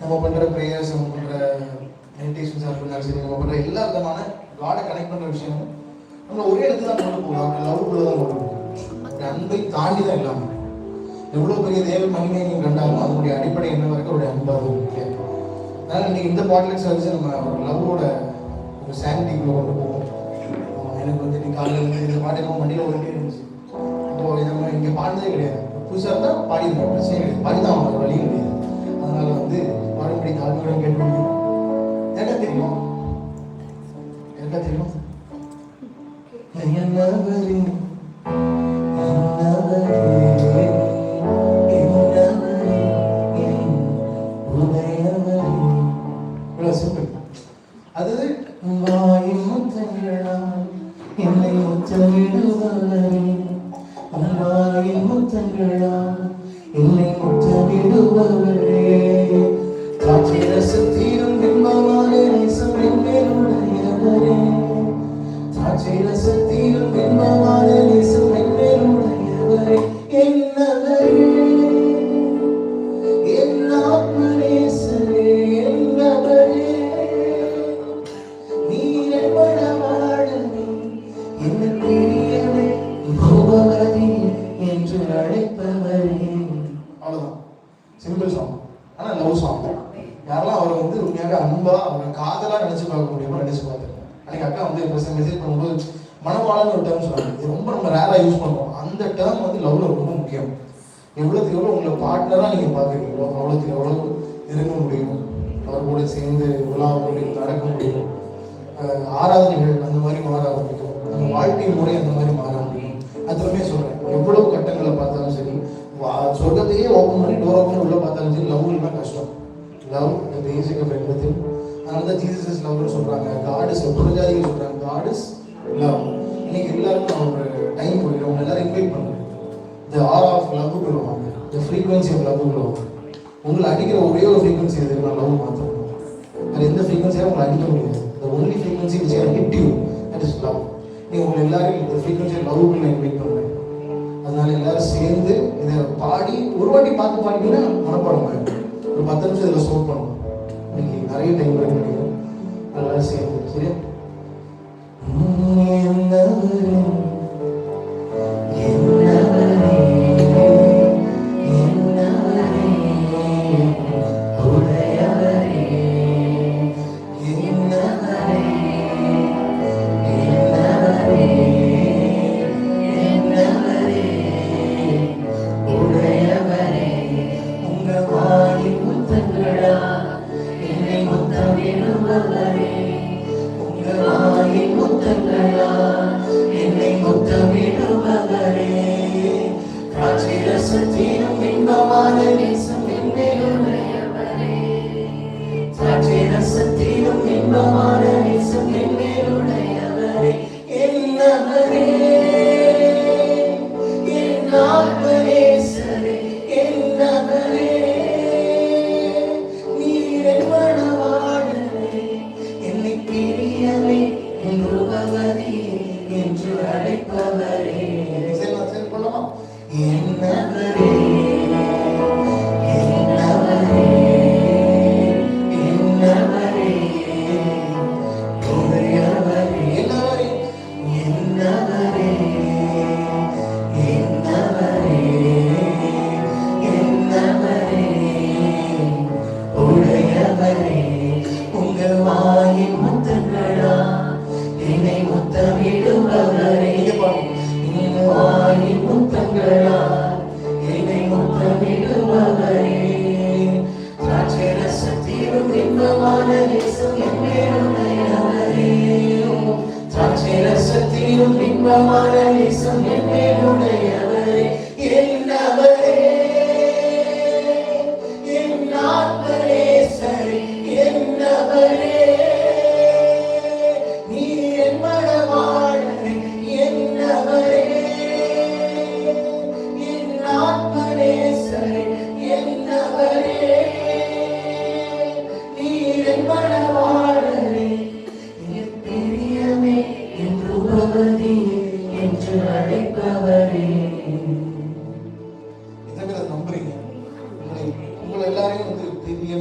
நம்ம பண்ணுற ப்ரேயர்ஸ், நம்ம பண்ணுற மெடிடேஷன்ஸாக இருந்தாலும் சரி, நம்ம பண்ணுற எல்லா விதமான காடை கனெக்ட் பண்ணுற விஷயமும் நம்ம ஒரே இடத்துல தான் கொண்டு போகலாம். அப்படி லவ்க்குள்ளே தான் கொண்டு போகணும். அப்படி அன்பை தாண்டி தான் இல்லாமல் எவ்வளோ பெரிய தேவ மகிமையை நீங்கள் கண்டாலும் அதனுடைய அடிப்படை என்ன வரைக்கும் அவருடைய அன்பாக இல்லையா? அதனால் இன்றைக்கி இந்த பாட்லெட்ஸ் வச்சு நம்ம ஒரு லவ்வோட ஒரு சானிட்டிக்குள்ளே கொண்டு போவோம். எனக்கு வந்து இன்னைக்கு காலையில் வந்து இந்த பாட்டு மண்டியில் ஓடிட்டே இருந்துச்சு. அப்போது நம்ம இங்கே பாடினதே கிடையாது. புதுசாக இருந்தால் பாடிடுவோம், பிரச்சனை கிடையாது. பாடி தான் அவங்க வழியும் கிடையாது. அதனால் வந்து பாடும்படி தாழ்மையுடன் கேட்க முடியும். எனக்கா தெரியும், எனக்கா தெரியும். அது வாயின் முத்தங்களால் என்னை முத்தமிடுபவரே, வாயின் முத்தங்களால் என்னை முத்தமிடுபவரே, காட்சி ரசத்தீரும் பிம்பமான நேசம் என்னுடையவரே, காட்சி ரசத்தீரும் பிம்பமான நேசம் என்னுடையவரே, என்னவரே என் ஆத்ம நேசரே, என்னவரே நீர் மணவாளனே, என்ன பிரியமே பூபவதி என்று அழைப்பவரே. அவ்வளோதான், சிம்பிள் சாங். ஆனால் லவ் சாங். யாரெல்லாம் அவரை வந்து உண்மையாக அன்பா அவரை காதலாக நினச்சி பார்க்க முடியுமோ நினச்சி பார்த்துருக்கேன். அன்றைக்கி அக்கா வந்து இப்போ மெசேஜ் பண்ணும்போது மனவாளன்னு ஒரு டேர்ம் சொன்னாங்க. இது ரொம்ப நம்ம ரேராக யூஸ் பண்ணுறோம். அந்த டேர்ம் வந்து லவ்வில் ரொம்ப முக்கியம். எவ்வளோத்துக்கு எவ்வளோ உங்களை பார்ட்னராக நீங்கள் பார்க்குறீங்களோ அவ்வளோத்துக்கு எவ்வளோ நெருங்க முடியும், அவர் கூட சேர்ந்து உலாவ முடியும், நடக்க முடியும், ஆராதனைகள் அந்த மாதிரி மாற ஆரம்பிக்கும், நம்ம வாழ்க்கை முறை அந்த மாதிரி மாற முடியும். அதுவுமே சொல்கிறேன், எவ்வளோ கட்டங்களை பார்த்தாலும் சரி, சொர்க்கத்தையே ஓப்பன் பண்ணி டோர் ஓப்பன் உள்ள பார்த்தாலும் சரி, லவ் இல்லைனா கஷ்டம். Love the basic of everything. அதனால தான் ஜீசஸ் இஸ் லவ்னு சொல்கிறாங்க. காட் இஸ் புரஜாதிகள் சொல்கிறாங்க, காட் இஸ் லவ். இன்னைக்கு எல்லாருக்கும் நான் ஒரு டைம் கொடுக்குறேன், அவங்க எல்லாரும் இன்வைட் பண்ணுறேன். த ஆர் ஆஃப் லவ்வுக்குள்ள வாங்க, த ஃப்ரீக்வன்சி ஆஃப் லவ்வுக்குள்ள வாங்க. உங்களை அடிக்கிற ஒரே ஒரு ஃப்ரீக்வன்சி எதுக்கு நான் லவ் மாற்றணும். வேறு எந்த ஃப்ரீக்வன்சியாக உங்களை அடிக்க முடியாது. The only frequency which can hit you, that is love. நீங்கள் உங்களை எல்லாரும் இந்த ஃப்ரீக்வன்சி லவ்வுக்குள்ள இன்வைட் பண்ணுறேன். அதனால எல்லாரும் சேர்ந்து இதை பாடி ஒரு வாட்டி பார்த்து பாடிங்கன்னா மனப்பாடம் ஆகிடும். ஒரு 10 நிமிஷம் இதில் ஸ்டோர் பண்ணணும். இன்னைக்கு நிறைய டைம் கிடைக்கும். எல்லாரும் சேர்ந்து சரியா?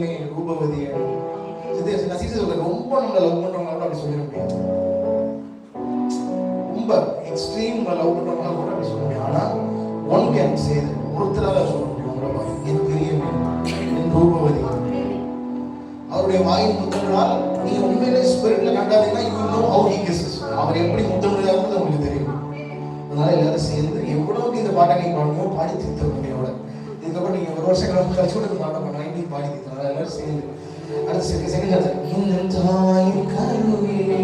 உண்மையிலுமே ரூபவதி ரொம்ப நம்மளை லவ் பண்றவங்க கூட அப்படி சொல்ல முடியாது. ரொம்ப எக்ஸ்ட்ரீம் லவ் பண்றவங்க கூட அப்படி சொல்ல முடியாது. ஆனா ஒன் கேன் சே ஒருத்தராக சொல்ல முடியும், உங்களை என் பிரியமே என் ரூபவதி. அவருடைய வாயின் முத்தங்களால் நீங்க உண்மையிலே ஸ்பிரிட்ல கண்டாதீங்கன்னா you know how he kisses. அவர் எப்படி முத்தமிடுறாருன்னு உங்களுக்கு தெரியும். அதனால எல்லாரும் சேர்ந்து எவ்வளவுக்கு இந்த பாட்டை நீங்க பாடணுமோ பாடி தீர்த்த முடியோட. இதுக்கப்புறம் நீங்க ஒரு வருஷம் கழிச்சு கூட இந்த பாட்டை பண்ணலாம், இன்னைக்கு பாடி தீர்த்தோம். எல்லாரும் சேர்ந்து அடுத்த செகண்ட் தாயின் கருவிலே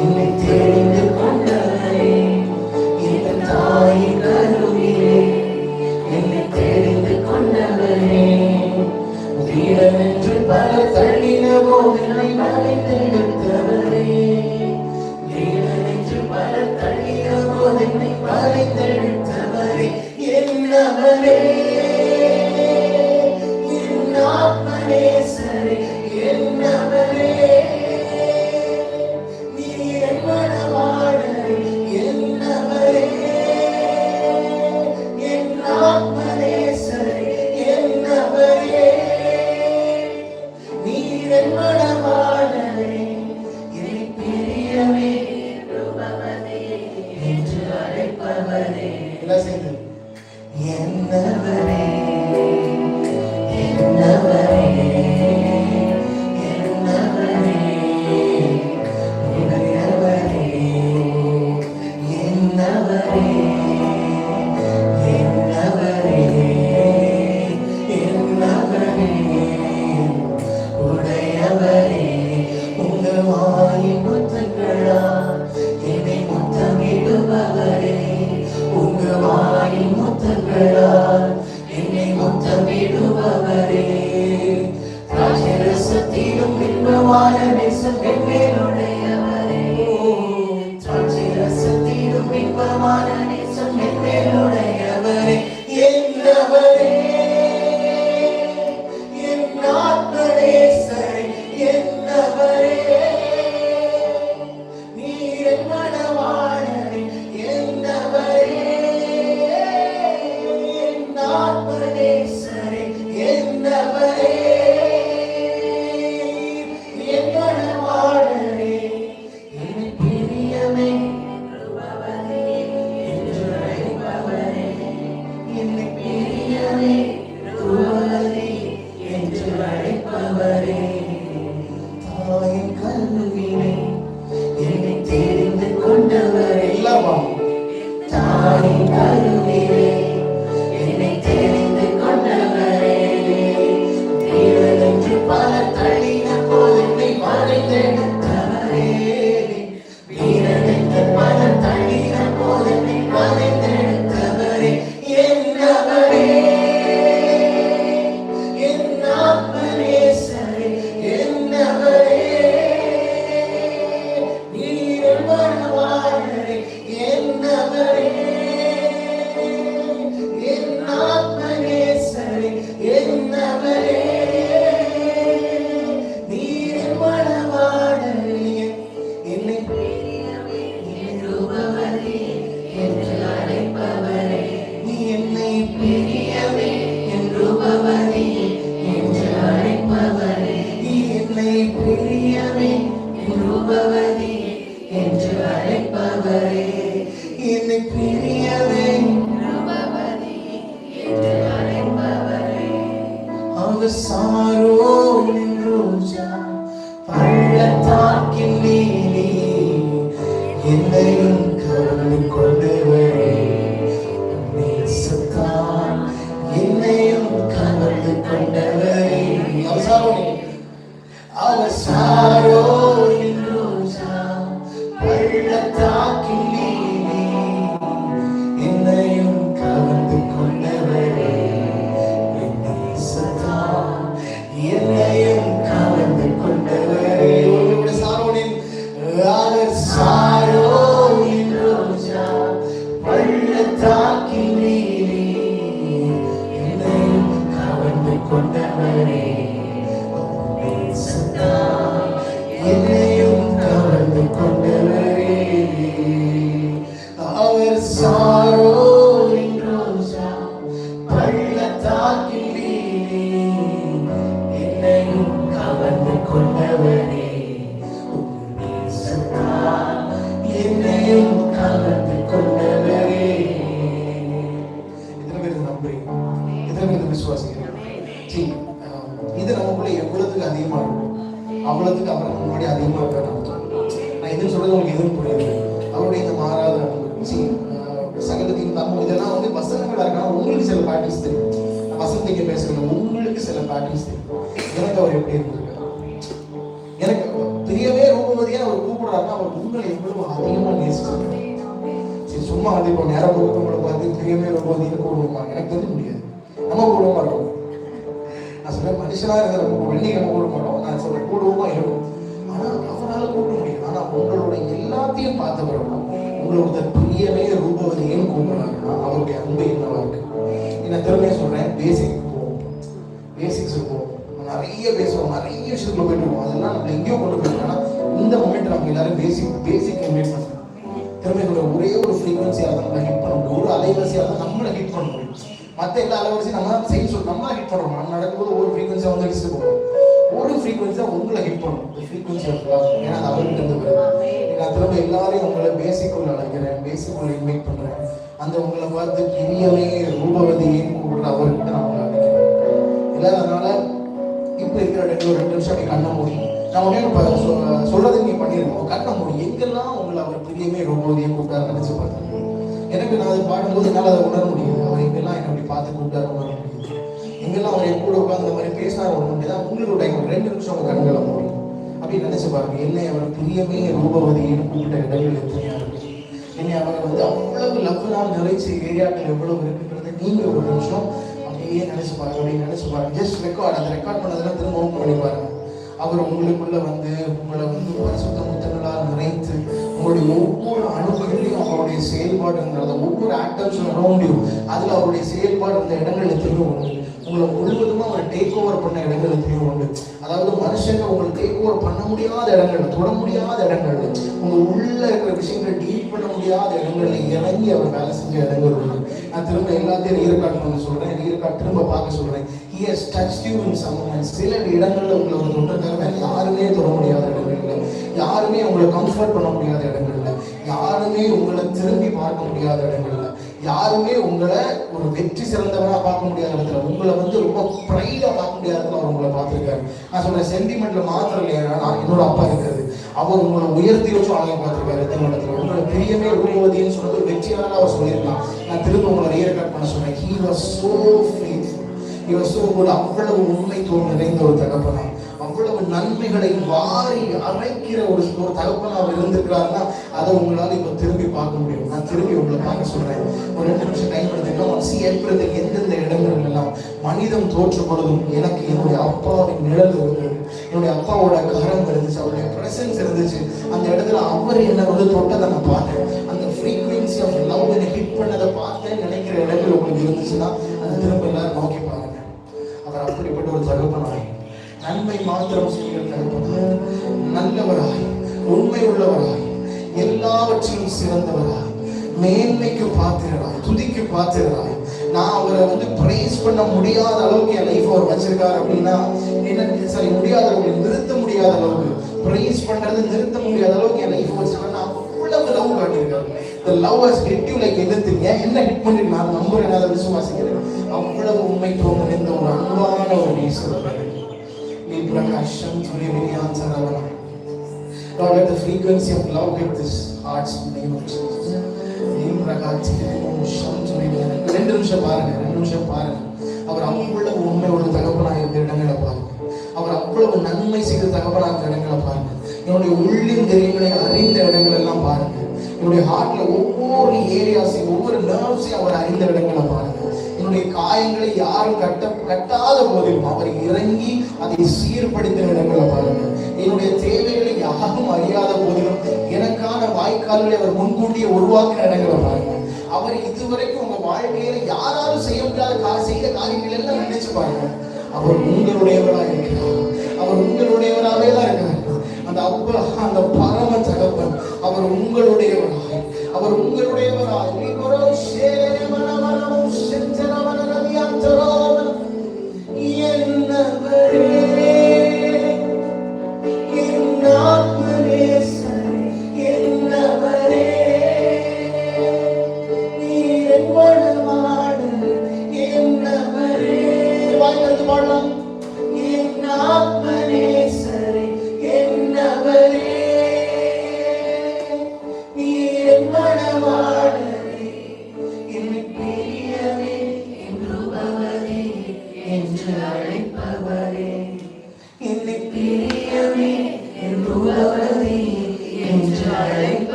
என்னை தெரிந்து கொண்டவரே, இந்த தாயின் கருவிலே என்னை தெரிந்து கொண்டவரே, வீரமென்று பல தள்ளின போது என்னை மறைத்தெடுத்தவரே, வீரமென்று பல தள்ளின போது என்னை மறைத்தெடுத்தவரே, என்னவரே என் ஆத்மநேசரே, என்னவரே நீர் என் மனவாளரே, என்னவரே என் ஆத்மநேசரே, என்னவரே நீர் என் மனவாளரே, என் பிரியமே என்று அழைப்பவரே. எல்லாம் சேர்ந்து என்னவரே என்னவரே என்னவரே உடையவரே, என்னவரே என்னவரே என்னவரே உடையவரே, உங்கள் வாயின் முத்தங்களா என்னை முத்தமிடுபவரே, உங்கள் வாயின் முத்தங்களா என்னை முத்தமிடுபவரே, திராட்சைரசத்திலும் இன்பமான நேசம் என்னுடையவரே, திராட்சைரசத்திலும் இன்பமான நேசம் என்னுடையவரே, என்னவரே என் ஆத்மநேசரே, என்னவரே நீர் என் மனவாளரே, என்னவரே என் ஆத்மநேசரே, என்னவரே என் மனவாளரே, என் பிரியமே என்று அழைப்பவரே, என் பிரியமே என்று அழைப்பவரே, தாயின் கருவிலே என்னை தெரிந்து கொண்டவரே, தாயின் கருவிலே என்னை தெரிந்து கொண்டவரே, வீரனென்று பல தள்ளின போது என்னை மறைத்தெடுத்தவரே, வீரனென்று பல தள்ளின போது என்னை மறைத்தெடுத்தவரே, என்னவரே என் ஆத்மநேசரே, என்னவரே நீர் என் மனவாளரே, என்னவரே என் ஆத்மநேசரே, என்னவரே நீர் என் மனவாளரே, என்னை ரூபவதி என்று அழைப்பவரே, நீ என்னை பிரியமே என் ரூபவதி என்று அழைப்பவரே, நீ என்னை பிரியமே என் ரூபவதி என்று அழைப்பவரே, என்னை பிரியமே ரூபவதி என்று அழைப்பவரே, அவர் சாரோனின் ரோஜா பள்ளத்தாக்கின் நீலி, என்னையும் கவர்ந்து கொண்டவரே, நேசத்தால் என்னையும் கவர்ந்து கொண்டவரே, அவர் சாரோனின் ரோஜா பள்ளத்தாக்கின் நீலி, என்னையும் கவர்ந்து கொண்டவரே, நேசத்தால் என்னையும் கவர்ந்து கொண்டவரே, சாரோனின் அவர் சாரோனின் ரோஜா பள்ளத்தாக்கின் நீலி, என்னையும் கவர்ந்து கொண்டவரே, நேசத்தால் என்னையும் கவர்ந்து கொண்டவரே, உம் நேசத்தால் என்னையும் கவர்ந்து கொண்டவரே. எத்தனை பேருக்கு நம்புறீங்க? எத்தனை பேருக்கு விசுவாசிக்கிறீங்க? இது நமக்குள்ள எவ்வளவுக்கு அதிகமா இருக்கும் அவ்வளவுக்கு அப்புறம் முன்னாடி அதிகமா இருக்க. நான் எதுவும் சொல்றது உங்களுக்கு எதுவும் புரியுது? அவருடைய இந்த மாறாத சகலத்தையும் நம்ம இதெல்லாம் வந்து வசனங்களா இருக்காங்க. உங்களுக்கு சில பேட்டர்ன்ஸ் தெரியும். நான் வசனத்துக்கு பேசுறேன், உங்களுக்கு சில பேட்டர்ன்ஸ் தெரியும். எனக்கு அவர் எப்படி இருந்திருக்காரு, எனக்கு பிரியமே ரூபவதியா அவர் கூப்பிடுறாருன்னா அவர் உங்களை எவ்வளவு அதிகமா நேசிச்சிருக்காரு. சரி, சும்மா வந்து இப்போ நேரம் உங்களை பார்த்து பிரியமே ரூபவதியை கூடுவோமா? எனக்கு தெரிஞ்ச முடியாது. நம்ம கூடுவோமா இருக்கும். நான் சொல்றேன், மனுஷனா இருக்கிற நம்ம வெள்ளிக்கிழமை கூட மாட்டோம். நான் சொல்றேன் கூடுவோமா இருக்கும். ஆனா அவரால் கூட்ட முடியும். ஆனா உங்களோட எல்லாத்தையும் பார்த்த பிறகு உங்களோட பிரியமே ரூபவதி ஏன் கூப்பிடுறாங்கன்னா அவருடைய அன்பு என்னவா இருக்கு. நான் திறமையா சொல்றேன், பேசிக்ஸ் இருக்கும். நிறைய பேசுவோம், நிறைய விஷயத்துல போயிட்டு இருக்கோம். அதெல்லாம் நம்ம எங்கேயோ கொண்டு போயிருக்கோம்னா இந்த மொமெண்ட் நம்ம எல்லாரும் பேசிக் இன்வைட் பண்ணுறோம். திறமை சொல்ற ஒரே ஒரு ஃப்ரீக்வன்சியாக தான் நம்மளை ஹிட் பண்ண முடியும். ஒரு அலைவரிசையாக தான் நம்மளை ஹிட் பண்ண முடியும். மற்ற எல்லா அலைவரிசையும் நம்ம செய்ய சொல்லி நம்ம ஹிட் பண்ணுறோம். நம்ம நடக்கும்போது ஒரு ஃப்ரீக்வன்சியாக வந்து அடிச்சுட்டு போகிறோம். ஒரு ஃப்ரீக்வன்சியாக உங்களை ஹிட் பண்ணும். இந்த ஃப்ரீக்வன்சி ஆஃப் லவ். ஏன்னா அது அவர்கிட்ட இருந்து வருது. நான் திரும்ப எல்லாரையும் உங்களை பேசிக்குள்ள அழைக்கிறேன், பேசிக்குள்ள இன்வைட் பண்ணுறேன். அந்த உங்களை பார்த்து பிரியமே ரூபவதியேன்னு கூப்பிடுற அவர்கிட்ட நான் உங்களை அழைக்கிறேன். இல்லை அதனால இப்போ இருக்கிற இடத்துல ஒரு 2 நிமிஷம் அப்படி கண்ணை மூடி நான் உடனே சொல்றதை நீங்க பண்ணிருக்கோம். கண்ணை மூடி எங்கெல்லாம் உங்களை அவர் பிரியமே ரூபவதியை கூப்பிட்டாரு நினைச்சு பார்த்தேன். எனக்கு நான் அதை பாடும்போது என்னால் அதை உணர முடியுது. அவர் எங்கெல்லாம் என்னை அப்படி பார்த்து கூப்பிட்டாரு உணர முடியுது. எங்கெல்லாம் அவர் என் கூட உட்காந்து இந்த மாதிரி பேசினார் உணர முடியுது. உங்களோட 2 நிமிஷம் உங்க கண்களை மூடி அப்படின்னு நினைச்சு பாருங்க. என்னை அவர் பிரியமே ரூபவதின்னு கூப்பிட்ட இடங்கள் எத்தனையா இருக்கு. என்னை அவர் வந்து அவ்வளவு லவ்னால் நிறைச்ச ஏரியாக்கள் எவ்வளவு இருக்குன்றது நீங்க ஒரு நிமிஷம் அப்படியே நினைச்சு பாருங்க. அப்படின்னு நினைச்சு பாருங்க. ஜஸ்ட் ரெக்கார்ட், அந்த ரெக்கார்ட் பண்ணதெல்லாம் திரும்ப ஓப்பன் பண்ணி பாருங்க. அவர் உங்களுக்குள்ள வந்து உங்களை வந்து பரிசுத்த முத்தங்களால் நிறைத்து உங்களுடைய ஒவ்வொரு அணுகுகளையும் அவருடைய செயல்பாடுங்கிறத ஒவ்வொரு ஆக்டர்ஸும் வர முடியும். அதுல அவருடைய செயல்பாடு அந்த இடங்கள் எத்தனையோ உண்டு. உங்களை முழுவதுமா அவர் டேக் ஓவர் பண்ண இடங்கள் எத்தனையோ உண்டு. அதாவது மனுஷங்க உங்களை டேக் ஓவர் பண்ண முடியாத இடங்கள்ல, தொட முடியாத இடங்கள்ல, உங்க உள்ள இருக்கிற விஷயங்களை டீல் பண்ண முடியாத இடங்கள்ல இறங்கி அவர் வேலை செஞ்ச இடங்கள் உண்டு. நான் திரும்ப எல்லாத்தையும் ரீரெக்கார்ட் பண்ண சொல்றேன், ரீரெக்கார்ட் திரும்ப பார்க்க சொல்றேன். He has touched you in some moments. சில இடங்கள்ல உங்களை ஒரு தொட்டிருக்காங்க. யாருமே தொட முடியாத இடங்கள்ல, யாருமே உங்களை கம்ஃபர்ட் பண்ண முடியாத இடங்கள்ல, யாருமே உங்களை திரும்பி பார்க்க முடியாத இடங்கள்ல, யாருமே உங்களை ஒரு வெற்றி சிறந்தவனா பார்க்க முடியாத இடத்துல, உங்களை வந்து ரொம்ப ப்ரைடா பார்க்க முடியாத இடத்துல அவர் உங்களை பார்த்துருக்காரு. நான் சொல்றேன், சென்டிமெண்ட்ல மாத்திரம் இல்லையா, நான் என்னோட அப்பா இருக்கிறது, அவர் உங்களை உயர்த்தி வச்சு அழகா பார்த்துருக்காரு. எத்தனை இடத்துல உங்களை பிரியமே ரூபவதின்னு சொல்றது வெற்றியாளர் அவர் சொல்லியிருக்கலாம். நான் திரும்ப உங்களை ரீரெக்கார்ட் பண்ண சொன்னேன். He was so faithful. He was so good. அவ்வளவு உண்மைத்துவம் நிறைந்த ஒரு தகப்பனா, அவ்வளவு நன்மைகளை வாரி அரைக்கிற ஒரு தகப்பனா அவர் இருந்திருக்கிறாருன்னா அதை உங்களால் இப்போ திரும்பி பார்க்க முடியும். நான் திரும்பி உங்களை பார்க்க சொல்றேன். ஒரு 2 நிமிஷம் டைம் எடுத்துக்கலாம். எந்தெந்த இடங்கள் எல்லாம் மனிதம் தோற்றப்படுதும் எனக்கு என்னுடைய அப்பாவின் நிழல் இருந்தது, என்னுடைய அப்பாவோட கரம் இருந்துச்சு, அவருடைய பிரசன்ஸ் இருந்துச்சு. அந்த இடத்துல அவர் என்னை வந்து தொட்டதை நான் பார்த்தேன். அந்த ஃப்ரீக்வன்சி ஆஃப் லவ் என்னை ஹிட் பண்ணதை பார்த்தேன் நினைக்கிற இடங்கள் உங்களுக்கு இருந்துச்சுன்னா அது திரும்ப எல்லாரும் நோக்கி பாருங்க. அவர் அப்படிப்பட்ட ஒரு தகப்பனாய், நன்மை மாத்திரம் செய்கிற தகப்பனாய், நல்லவராய், உண்மை உள்ளவராய், எல்லாவற்றிலும் சிறந்தவராய், மேன்மைக்கு பாத்திரராய், துதிக்கு பாத்திரராய், நான் அவரை வந்து பிரைஸ் பண்ண முடியாத அளவுக்கு என் லைஃப் அவர் வச்சிருக்காரு. அப்படின்னா என்ன சரி, முடியாத அளவுக்கு, நிறுத்த முடியாத அளவுக்கு, பிரைஸ் பண்றது நிறுத்த முடியாத அளவுக்கு என் லைஃப் வச்சிருக்காரு. அவ்வளவு லவ் காட்டியிருக்காரு. The love has hit you like anything. என்ன ஹிட் பண்ணி நான் நம்புறேன், அதை விசுவாசிக்கிறேன். அவ்வளவு உண்மைத்துவம் நிறைந்த ஒரு அன்பான ஒரு நேசர். நீ பிரகாஷம் சொல்லி வெளியான்சரவனா. Lord, let the frequency of love hit this hearts in the name of Jesus. நீ பிரகாஷம் சொல்லி 2 நிமிஷம் பாருங்க, 2 நிமிஷம் பாருங்க. அவர் அவ்வளவு உண்மை உள்ள தகப்பனாக இருந்த இடங்களை பாருங்க. அவர் அவ்வளவு நன்மை செய்த தகப்பனாக இருந்த இடங்களை பாருங்க. என்னுடைய உள்ளின் தெரியங்களை அறிந்த இடங்கள் எல்லாம் பாருங்க. என்னுடைய ஹார்ட்ல ஒவ்வொரு ஏரியாஸையும், ஒவ்வொரு நர்வ்ஸையும் அவர் அறிந்த இடங்களை பாருங்க. என்னுடைய காயங்களை யாரும் கட்டாத போதிலும் அவர் இறங்கி அதை சீர்படுத்தின இடங்களை பாருங்க. என்னுடைய தேவைகளை யாரும் அறியாத போதிலும் எனக்கான வாய்க்கால்களை அவர் முன்கூட்டியே உருவாக்கின இடங்களை பாருங்க. அவர் இதுவரைக்கும் உங்க வாழ்க்கையில யாராலும் செய்ய முடியாத செய்த காரியங்கள் எல்லாம் நினைச்சு பாருங்க. அவர் உங்களுடையவராக இருக்கிறார். அவர் உங்களுடையவராகவே தான் இருக்கிறார். அந்த அப்பா, அந்த பரம தகப்பன், அவர் உங்களுடையவராய், அவர் உங்களுடையவராய். என்னவரே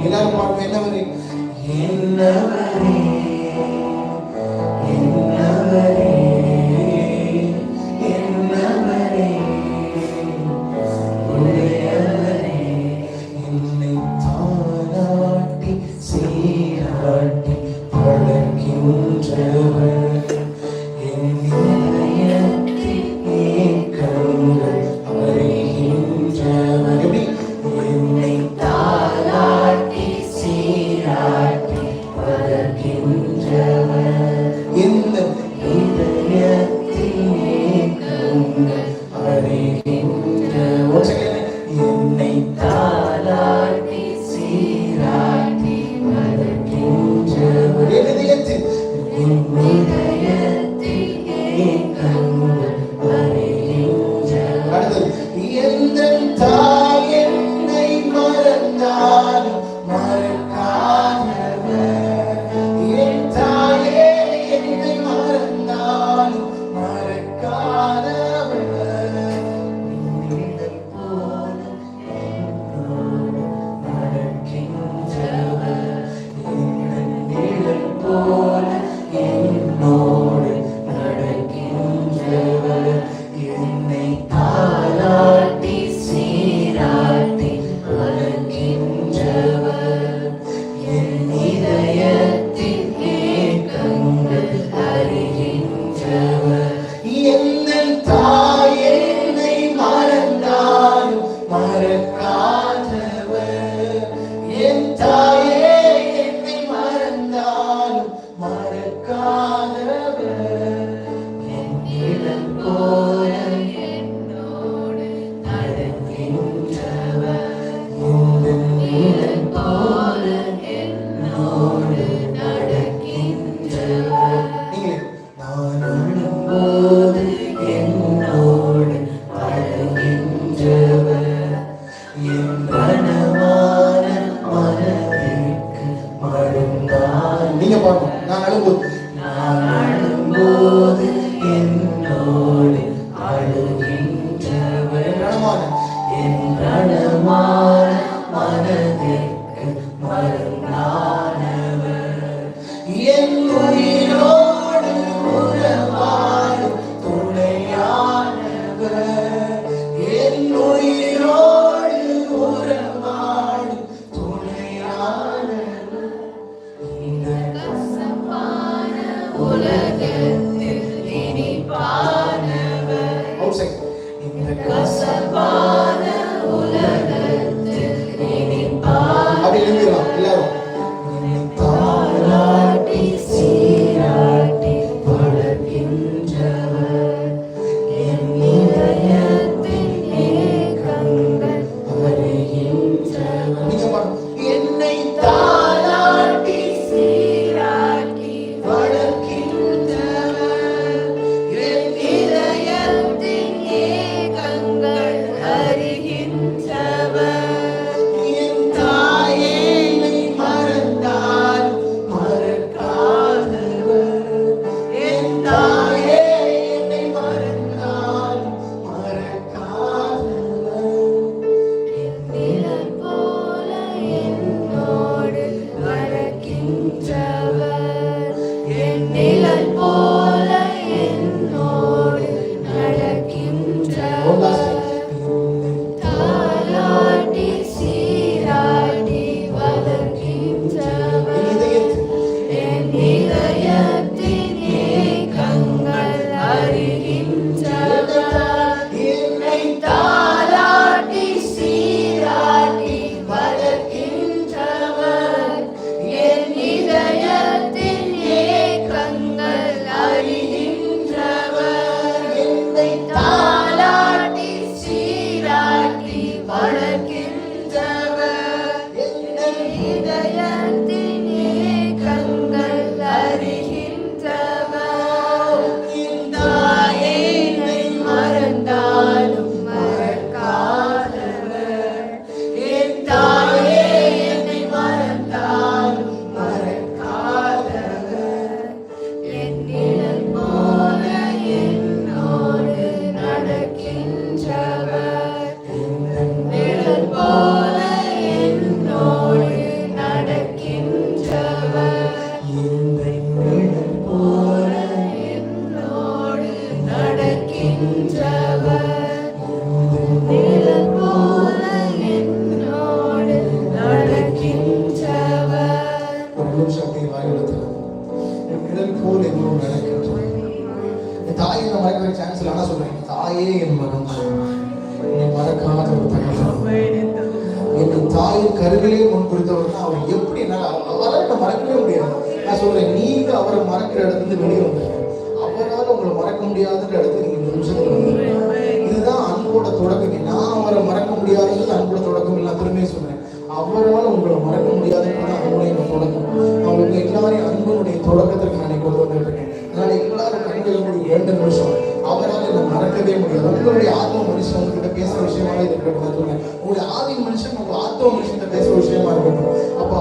எல்லாரும் பாருங்க, என்னவரே என்னவரே என்னவரே என்னவரே உடையவரே என்னை தாளாட்டி சீராட்டி பழக்கின்றவர் என் இதயத்தில் ஏக்கங்கள் அறிகின்றவர். எப்படி? என்னை தாளாட்டி சீராட்டி பழக்கின்றவர் இந்த இதயத்தில் ஏக்கங்கள் அறிகின்றவர். என்னை தாளாட்டி சீராட்டி பழக்கின்றவர். என் இதயத்தில் ஏக்கங்கள் அறிகின்றவர். அடுத்தது, எந்தன் தாய் என்னை மறந்தாலும் மறக்காதவர். என் தாயே என்னை மறந்தாலும் மறக்காதவர். நிழல் போல என்னோடு நடக்கின்றவர். என் நிழல் போல என்னோடு நடக்கின்றவர். என்னை தாளாட்டி சீராட்டி வளர்க்கின்றவர். என் இதயத்தில் ஏக்கங்கள் அறிகின்றவர். என் தாய் என்னை மறந்தாலும் மறக்காதவர். என் தாயே என்னை மறந்தாலும் மறக்காதவர். என் நிழல் போல என்னோடு நடக்கின்றவர். என் நிழல் போல என்னோடு நடக்கின்றவர். நான் அழும்போது என்னோடு அழுகின்றவர். என் ரணமான மனதிற்கு மருந்தால். நீங்க பாருங்க, நான் அழும்போது என்னோடு அழுகின்றவர். என் ரணமான மனதிற்கு மருந்தானவர். என் உயிரோடு உறவாடும் துணையானவர். என் உயிரோடு உறவாடும் துணையானவர். இந்த கசப்பான உலகத்தில் இனிப்பானவர். இந்த கசப்பான உலகத்தில் கருவிலே முன் குறித்தவர்னா அவர் எப்படி அவரால் மறக்கவே முடியாது. நான் சொல்றேன், நீங்க அவரை மறக்கிற இடத்துல வெளியே வந்துருங்க. அவரால் உங்களை மறக்க முடியாதுன்ற இடத்துல நீங்க இந்த நிமிஷத்துல வந்துருங்க. இதுதான் அன்போட தொடக்கம். நான் அவரை மறக்க முடியாதுன்றது அன்போட தொடக்கம் இல்லை. திரும்பியே சொல்றேன், அவரால் உங்களை மறக்க முடியாதுன்றது அன்புடைய தொடக்கம். நான் உங்களுக்கு எல்லாரையும் அன்பனுடைய தொடக்கத்திற்கு நான் கொண்டு வந்துருக்கேன். அதனால எல்லாரும் கண்கள் மூடி 2 நிமிஷம் அவரால் என்னை மறக்கவே முடியாது. உங்களுடைய ஆத்ம மனுஷன் உங்ககிட்ட பேசுற விஷயமாவே இருக்கட்டும். நான் சொல்றேன், உங்களுடைய ஆதி மனுஷன் உங்க ஆத்ம மனுஷன் பேசுற விஷயமா இருக்கட்டும். அப்பா,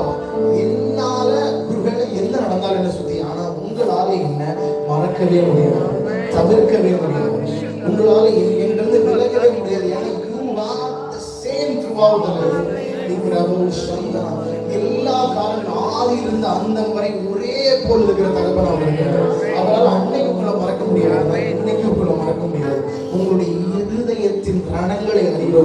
என்னால ஒருவேளை என்ன நடந்தாலும் என்ன சுத்தி, ஆனா உங்களால என்ன மறக்கவே முடியாது, தவிர்க்கவே முடியாது. உங்களால எங்கிருந்து விலகவே முடியாது. ஏன்னா you are the same throughout the life. எல்லா காரணம் ஆதியிலிருந்து அந்த வரை ஒரே போல் இருக்கிற தகவல் அவர் இருக்கிறார். அவரால் அன்னைக்கு உங்களை மறக்க முடியாது, இன்னைக்கு உங்களை மறக்க முடியாது. உங்களுடைய இருதயத்தின் ரணங்களை அறிகிற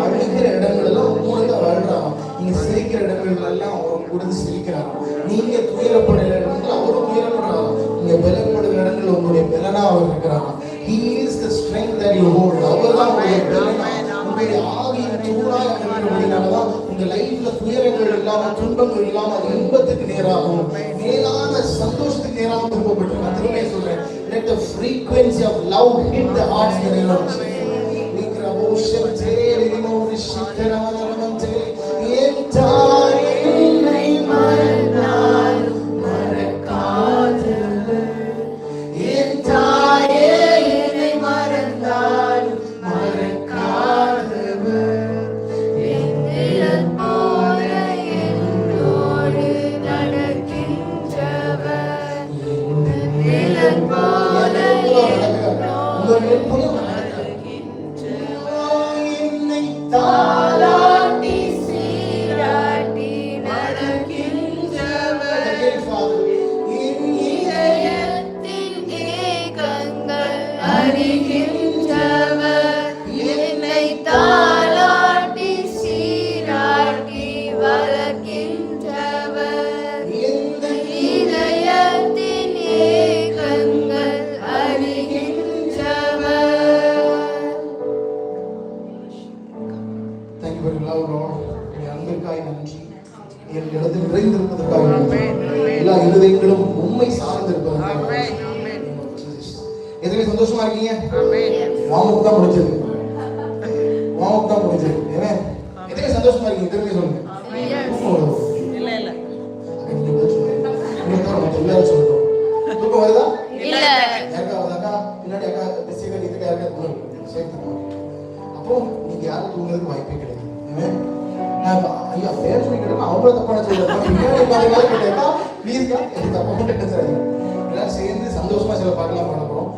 அழுகிற இடங்கள் எல்லாம் உங்களுக்கு வாழ்றாராம். நீங்க சிரிக்கிற இடங்கள் எல்லாம் அவர் கூட சிரிக்கிறாராம். நீங்க துயரப்படுற இடங்கள் அவரும் துயரப்படுறாராம். நீங்க பலப்படுற இடங்கள் உங்களுடைய பலனா அவர் இருக்கிறாராம். He is the strength that you hold. அவர்தான் உங்களுடைய பலனா. உங்களுடைய ஆவியின் தூணாக இருக்கிறபடினாலதான் உங்க லைஃப்ல துயரங்கள் இல்லாம, துன்பங்கள் இல்லாம, அது இன்பத்துக்கு நேராகும், மேலான சந்தோஷத்துக்கு நேராக திருப்பப்பட்டு. நான் திரும்ப சொல்றேன், let the frequency of love hit the hearts in the name of Jesus. எல்லா இருதயங்களும் உண்மை சார்ந்திருப்பதற்காக. எதுவுமே சந்தோஷமா இருக்கீங்க? வார்ம் தான் முடிஞ்சது. ஏன்னா எதுவுமே சந்தோஷமா இருக்கீங்க? திரும்பி சொல்லுங்க. எல்லாரும் சொல்லட்டும். தூக்கம் வருதா? யாருக்கா வருதாக்கா? பின்னாடி அக்கா டிஸ்ட்ரிக்ட் இதுக்கு யாருக்கா சேர்த்து. அப்போ நீங்க யாரும் தூங்குறதுக்கு வாய்ப்பே கிடையாது. நான் ஐயா பேர் சொல்லி கேட்டா அவங்கள தப்பான சொல்லுறேன். ப்ளீஸ்க்கா எனக்கு தப்பா மட்டும் பேசுறாங்க. எல்லாரும் சேர்ந்து சந்தோஷமா சில பாட்டெல்லாம் பாட போறோம்.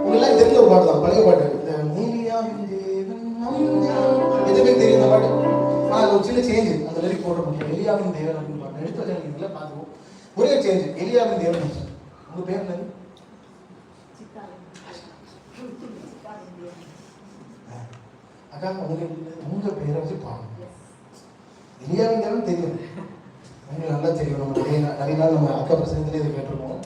உங்களெல்லாம் தெரிஞ்ச ஒரு பாட்டு தான், பழைய பாட்டு. எதுவுமே தெரியும் இந்த பாட்டு. ஆனால் ஒரு சின்ன சேஞ்சு அந்த லிரிக் போட முடியும். எலியாவின் தேவன் அப்படின்னு பாட்டு எடுத்து வச்சு இதில் பார்த்துருவோம். ஒரே சேஞ்சு, எலியாவின் தேவன். உங்க பேர் என்னது? அக்கா உங்க பேரை வச்சு பாருங்க. எலியாவின் தேவன் தெரியும், உங்களுக்கு நல்லா தெரியும். நம்ம நிறைய நாள் நம்ம அக்கா பிரசனத்திலே இதை கேட்டிருக்கோம்.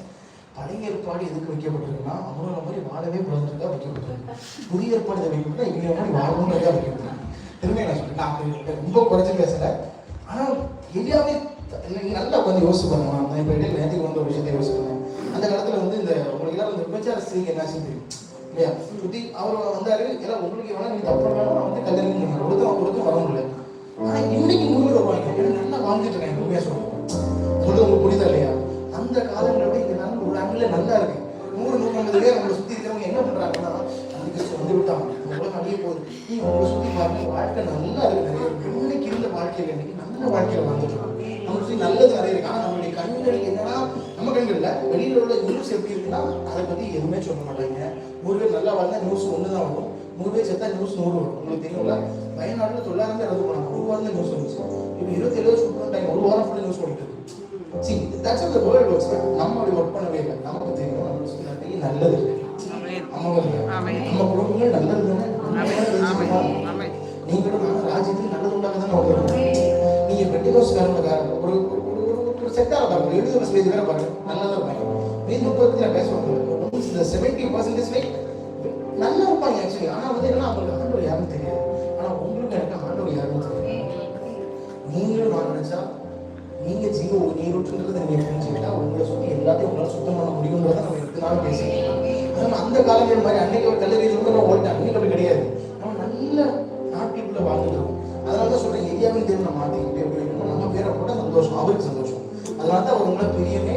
பழைய ஏற்பாடு எதுக்கு வைக்கப்பட்டிருக்குன்னா அவங்கள மாதிரி வாழவே பிறந்திருக்கா வைக்கப்பட்டிருக்கு. புதிய ஏற்பாடு இதை வைக்கப்பட்டா இவங்க மாதிரி வாழணும்ன்றதா வைக்கப்பட்டிருக்கு. திரும்ப நான் சொல்லிட்டேன், நான் ரொம்ப குறைச்சி பேசல. ஆனால் எலியாவே நீங்கள் நல்லா உட்காந்து யோசிச்சு பண்ணுங்க. நான் இப்போ இடையில நேற்றுக்கு வந்து ஒரு விஷயத்தை யோசிச்சுருந்தேன். அந்த காலத்தில் வந்து இந்த உங்களுக்கு எல்லாரும் இந்த விபச்சார ஸ்திரீக்கு என்னாச்சுன்னு தெரியும் இல்லையா? சுற்றி அவர் வந்தாரு, எல்லாம் உங்களுக்கு வேணா நீங்கள் தப்பு வேணாலும் வந்து கல்யாணம் கொடுத்து வர முடியல. ஆனால் இன்னைக்கு முழுவதும் வருவாங்க. எனக்கு நல்லா வாழ்ந்துட்டு இருக்கேன். உண்மையாக சொல்லுவேன், சொல்றது உங்களுக்கு புரியுதா இல்லையா? அந்த காலங்களை விட இந்த காலம் ஒரு ஆங்கிள் நல்லா இருக்கு. 100-150 பேர் உங்களை சுற்றி இருக்கிறவங்க என்ன பண்ணுறாங்கன்னா, அதுக்கு வந்து விட்டாங்க, உலகம் அழிய போகுது, நீ உங்களை சுற்றி பாருங்க, வாழ்க்கை நல்லா இருக்கு. நிறைய இன்னைக்கு இருந்த வாழ்க்கையில் இன்னைக்கு நல்ல வாழ்க்கையில் வாழ்ந்துட்டு இருக்கோம். நம்ம சுற்றி நல்லது நிறைய இருக்கு. ஆனால் நம்மளுடைய கண்கள் என்னன்னா, நம்ம கண்கள்ல வெளியில உள்ள நியூஸ் எப்படி இருக்குன்னா அதை பற்றி எதுவுமே சொல்ல மாட்டாங்க. 100 பேர் நல்லா வாழ்ந்தா நியூஸ் 1 தான் வரும், 100 பேர் செத்தா நியூஸ் 100 வரும். உங்களுக்கு தெரியும்ல, வயநாட்டில் 900 பேர் இறந்து போனாங்க, 1 வாரம் தான் நியூஸ் வந்துச்சு. இப்போ 27 வருஷம் ஷூட் பண்ணிட்டாங்க, 1 வாரம் ஃபுல்லாக நியூஸ் ஓடிட்டு இருக்கு. See, that's how the world works. நம்ம அப்படி ஒர்க் பண்ணவே இல்லை. நமக்கு தெரியும் நம்ம சுற்றி நல்லது இருக்கு. நம்ம குடும்பங்கள் நல்லது தானே. நீங்களும் நானும் ராஜ்யத்துக்கு நல்லது உண்டாக தானே ஓடுறோம். நீங்க பெண்டிகோஸ்காரங்க ஒரு செக்டார பாருங்க, 70% வேற பாருங்க, நல்லதா இருப்பாங்க. 30% நான் பேசுவாங்க. 70% நல்லா இருப்பாங்க ஆக்சுவலி. ஆனா வந்து என்ன, அவங்களுக்கு ஆண்டவர் யாருன்னு தெரியாது. ஆனா உங்களுக்கு எனக்கு ஆண்டவர் யாருன்னு தெரியும். நீங்களும் நான் நினைச்சா நீங்க ஜீவ நீரூற்றுன்றதை நீங்க புரிஞ்சுக்கிட்டா உங்களை சுத்தி எல்லாத்தையும் உங்களால் சுத்தம் பண்ண முடியுங்கிறத நம்ம எத்தனாலும் பேசிக்கலாம். ஆனால் அந்த காலங்கள் மாதிரி அன்னைக்கு ஒரு கல்லூரியிலிருந்து நான் ஓடிட்டேன், அன்னைக்கு அப்படி கிடையாது. நம்ம நல்ல நாட்டுக்குள்ள வாழ்ந்துருக்கோம். அதனால தான் சொல்றேன், எரியாவின் தேவை நம்ம மாற்றிக்கிட்டே போயிருக்கோம். நம்ம பேரை போட சந்தோஷம், அவருக்கு சந்தோஷம். அதனால தான் அவர் உங்களை பெரியவே